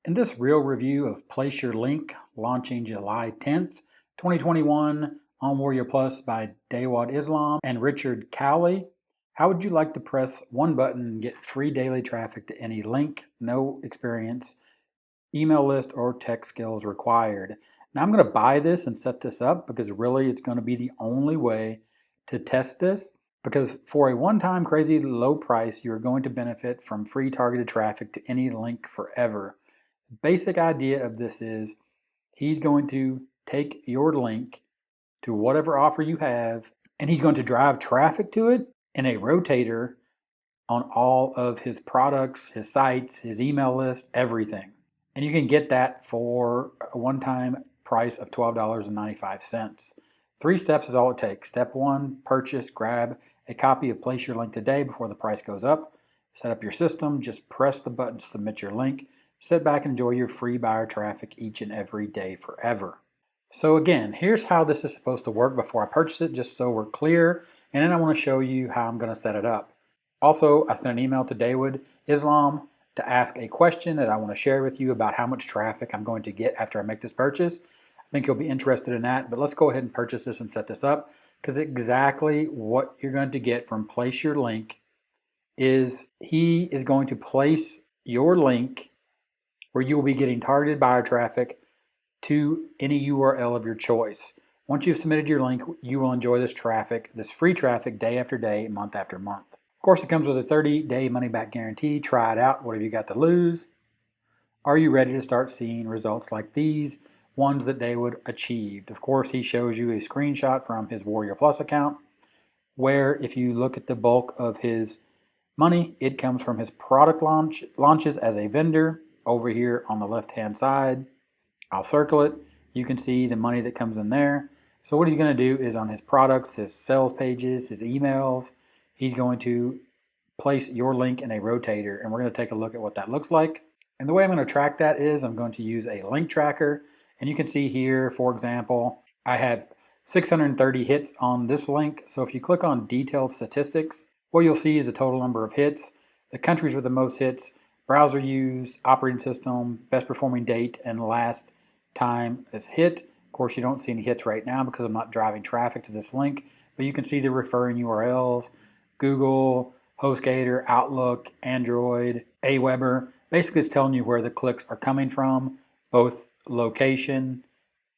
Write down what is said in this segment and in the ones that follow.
In this real review of Place Your Link, launching July 10th, 2021 on Warrior Plus by Dawud Islam and Richard Cowley, how would you like to press one button and get free daily traffic to any link, no experience, email list, or tech skills required? Now I'm going to buy this and set this up because really it's going to be the only way to test this, because for a one-time crazy low price, you're going to benefit from free targeted traffic to any link forever. Basic idea of this is he's going to take your link to whatever offer you have, and he's going to drive traffic to it in a rotator on all of his products, his sites, his email list, everything. And you can get that for a one-time price of $12.95. 3 steps is all it takes. Step 1, purchase, grab a copy of Place Your Link today before the price goes up. Set up your system, just press the button to submit your link. Sit back and enjoy your free buyer traffic each and every day forever. So again, here's how this is supposed to work before I purchase it, just so we're clear. And then I want to show you how I'm going to set it up. Also, I sent an email to Dawud Islam to ask a question that I want to share with you about how much traffic I'm going to get after I make this purchase. I think you'll be interested in that, but let's go ahead and purchase this and set this up, because exactly what you're going to get from Place Your Link is he is going to place your link where you will be getting targeted buyer traffic to any URL of your choice. Once you've submitted your link, you will enjoy this traffic, this free traffic, day after day, month after month. Of course, it comes with a 30-day money-back guarantee. Try it out. What have you got to lose? Are you ready to start seeing results like these ones that Dawud achieved? Of course, he shows you a screenshot from his WarriorPlus account, where if you look at the bulk of his money, it comes from his product launches as a vendor. Over here on the left-hand side, I'll circle it. You can see the money that comes in there. So what he's going to do is on his products, his sales pages, his emails, he's going to place your link in a rotator, and we're going to take a look at what that looks like. And the way I'm going to track that is I'm going to use a link tracker. And you can see here, for example, I have 630 hits on this link. So if you click on detailed statistics, what you'll see is the total number of hits, the countries with the most hits, browser used, operating system, best performing date, and last time it's hit. Of course, you don't see any hits right now because I'm not driving traffic to this link, but you can see the referring URLs, Google, HostGator, Outlook, Android, Aweber. Basically, it's telling you where the clicks are coming from, both location,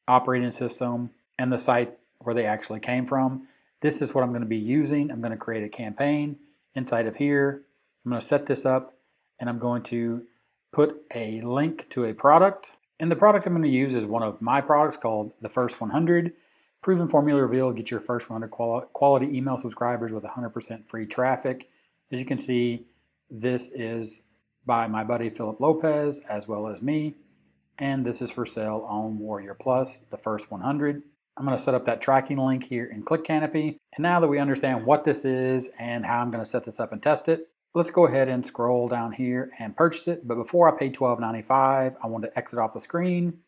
operating system, and the site where they actually came from. This is what I'm going to be using. I'm going to create a campaign inside of here. I'm going to set this up, and I'm going to put a link to a product. And the product I'm going to use is one of my products called the First 100. Proven formula revealed, get your first 100 quality email subscribers with 100% free traffic. As you can see, this is by my buddy Philip Lopez as well as me. And this is for sale on WarriorPlus, the First 100. I'm going to set up that tracking link here in ClickCanopy. And now that we understand what this is and how I'm going to set this up and test it, let's go ahead and scroll down here and purchase it. But before I pay $12.95, I want to exit off the screen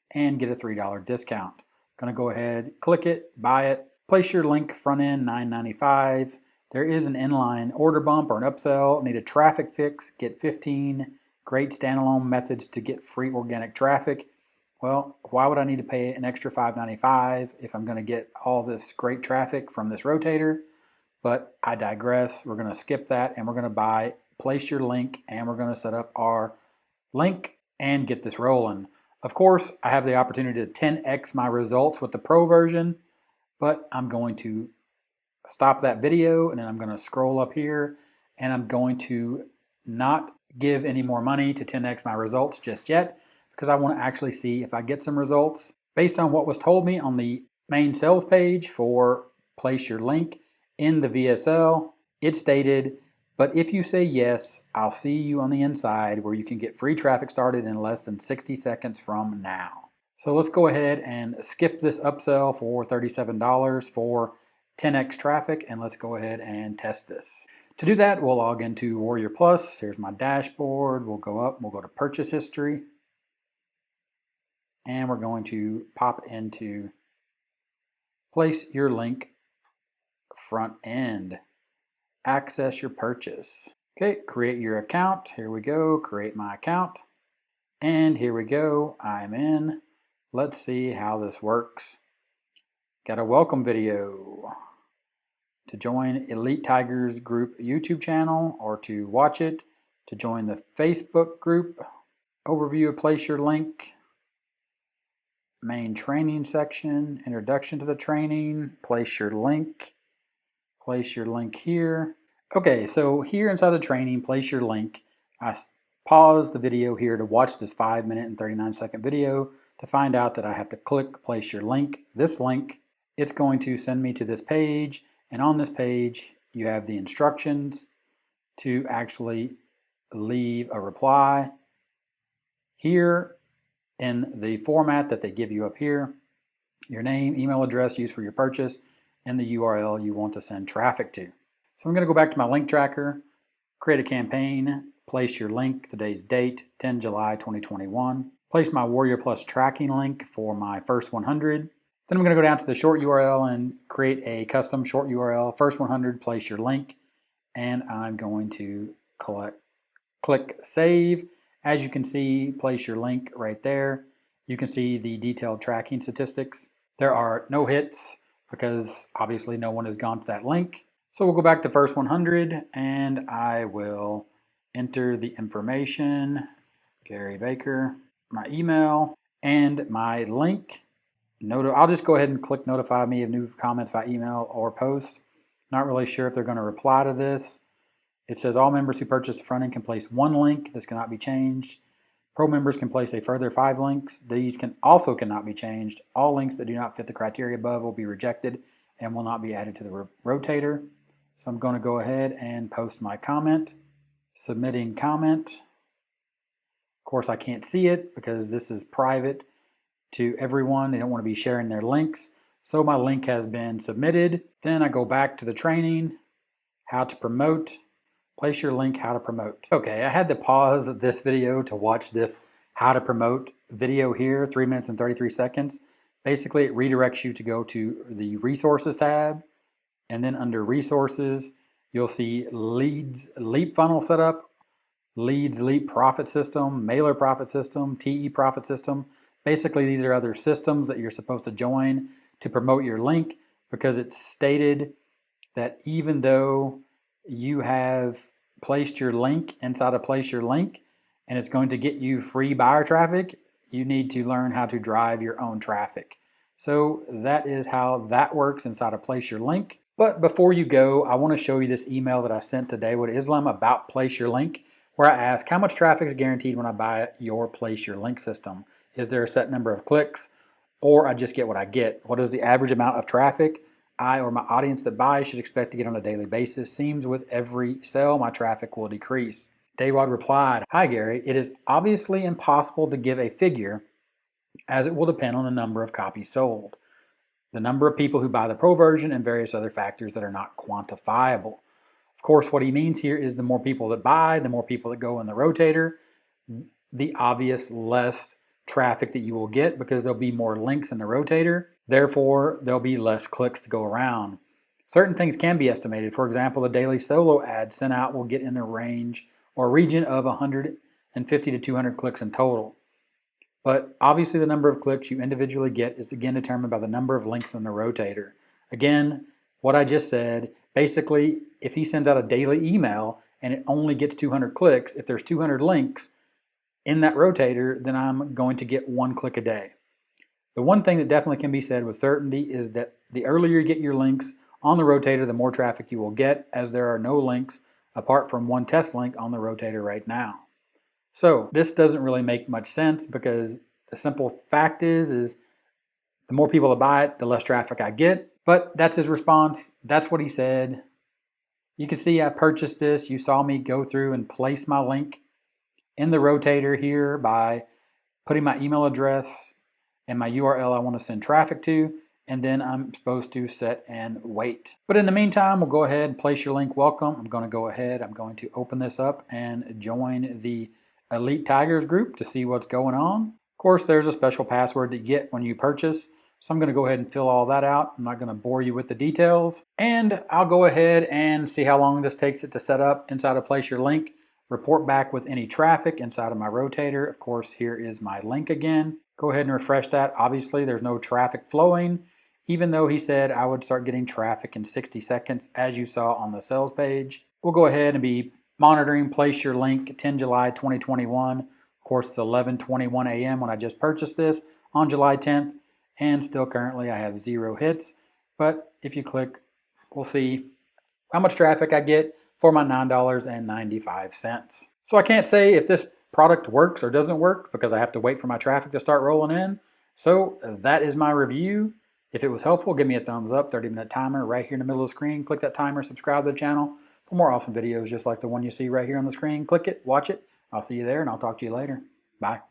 and get a $3 discount. I'm going to go ahead, click it, buy it, place your link front end, $9.95. There is an inline order bump or an upsell. Need a traffic fix, get 15 great standalone methods to get free organic traffic. Well, why would I need to pay an extra $5.95 if I'm going to get all this great traffic from this rotator? But I digress. We're going to skip that, and we're going to buy Place Your Link, and we're going to set up our link and get this rolling. Of course, I have the opportunity to 10x my results with the Pro version, but I'm going to stop that video, and then I'm going to scroll up here, and I'm going to not give any more money to 10x my results just yet, because I want to actually see if I get some results. Based on what was told me on the main sales page for Place Your Link in the VSL, it stated, but if you say yes, I'll see you on the inside where you can get free traffic started in less than 60 seconds from now. So let's go ahead and skip this upsell for $37 for 10x traffic, and let's go ahead and test this. To do that, we'll log into WarriorPlus. Here's my dashboard. We'll go up, we'll go to purchase history, and we're going to pop into Place Your Link front end. Access your purchase. Okay, create your account. Here we go, create my account. And here we go, I'm in. Let's see how this works. Got a welcome video to join Elite Tigers group YouTube channel or to watch it, to join the Facebook group, overview of place your link, main training section, introduction to the training, place your link here. Okay, so here inside the training, place your link. I pause the video here to watch this 5-minute and 39-second video to find out that I have to click place your link. This link, it's going to send me to this page, and on this page you have the instructions to actually leave a reply here in the format that they give you up here. Your name, email address used for your purchase, and the URL you want to send traffic to. So I'm going to go back to my link tracker, create a campaign, place your link, today's date, 10 July 2021. Place my WarriorPlus tracking link for my first 100. Then I'm going to go down to the short URL and create a custom short URL. First 100, place your link, and I'm going to click save. As you can see, place your link right there. You can see the detailed tracking statistics. There are no hits because obviously no one has gone to that link. So we'll go back to first 100 and I will enter the information, Gary Baker, my email, and my link. I'll just go ahead and click notify me of new comments by email or post. Not really sure if they're going to reply to this. It says all members who purchase the front end can place one link. This cannot be changed. Pro members can place a further 5 links. These cannot be changed. All links that do not fit the criteria above will be rejected and will not be added to the rotator. So I'm going to go ahead and post my comment. Submitting comment. Of course, I can't see it because this is private to everyone. They don't want to be sharing their links. So my link has been submitted. Then I go back to the training, how to promote. Place your link, how to promote. Okay, I had to pause this video to watch this how to promote video here, 3 minutes and 33 seconds. Basically, it redirects you to go to the resources tab, and then under resources, you'll see leads, leap funnel setup, leads, leap profit system, mailer profit system, TE profit system. Basically, these are other systems that you're supposed to join to promote your link, because it's stated that even though you have placed your link inside of place your link and it's going to get you free buyer traffic, you need to learn how to drive your own traffic. So that is how that works inside of place your link. But before you go, I want to show you this email that I sent to Dawud Islam about place your link, where I ask how much traffic is guaranteed when I buy your place your link system. Is there a set number of clicks, or I just get what I get? What is the average amount of traffic I or my audience that buys should expect to get on a daily basis? Seems with every sale, my traffic will decrease. Dawud replied, "Hi Gary, it is obviously impossible to give a figure as it will depend on the number of copies sold, the number of people who buy the pro version, and various other factors that are not quantifiable." Of course, what he means here is the more people that buy, the more people that go in the rotator, the obvious less traffic that you will get because there'll be more links in the rotator. Therefore, there'll be less clicks to go around. Certain things can be estimated. For example, the daily solo ad sent out will get in a range or region of 150 to 200 clicks in total. But obviously the number of clicks you individually get is again determined by the number of links in the rotator. Again, what I just said, basically, if he sends out a daily email and it only gets 200 clicks, if there's 200 links in that rotator, then I'm going to get 1 click a day. The one thing that definitely can be said with certainty is that the earlier you get your links on the rotator, the more traffic you will get, as there are no links apart from one test link on the rotator right now. So this doesn't really make much sense, because the simple fact is the more people that buy it, the less traffic I get. But that's his response. That's what he said. You can see I purchased this. You saw me go through and place my link in the rotator here by putting my email address and my URL I want to send traffic to, and then I'm supposed to set and wait. But in the meantime, we'll go ahead and place your link welcome. I'm going to go ahead, I'm going to open this up and join the Elite Tigers group to see what's going on. Of course, there's a special password that you get when you purchase, so I'm going to go ahead and fill all that out. I'm not going to bore you with the details, and I'll go ahead and see how long this takes it to set up inside of place your link. report back with any traffic inside of my rotator. Of course, here is my link again. Go ahead and refresh that. Obviously, there's no traffic flowing, even though he said I would start getting traffic in 60 seconds, as you saw on the sales page. We'll go ahead and be monitoring Place Your Link 10 July 2021. Of course, it's 11:21 a.m. when I just purchased this on July 10th, and still currently I have 0 hits. But if you click, we'll see how much traffic I get for my $9.95. So I can't say if this product works or doesn't work because I have to wait for my traffic to start rolling in. So that is my review. If it was helpful, give me a thumbs up. 30-minute timer right here in the middle of the screen. Click that timer, subscribe to the channel for more awesome videos just like the one you see right here on the screen. Click it, watch it. I'll see you there, and I'll talk to you later. Bye.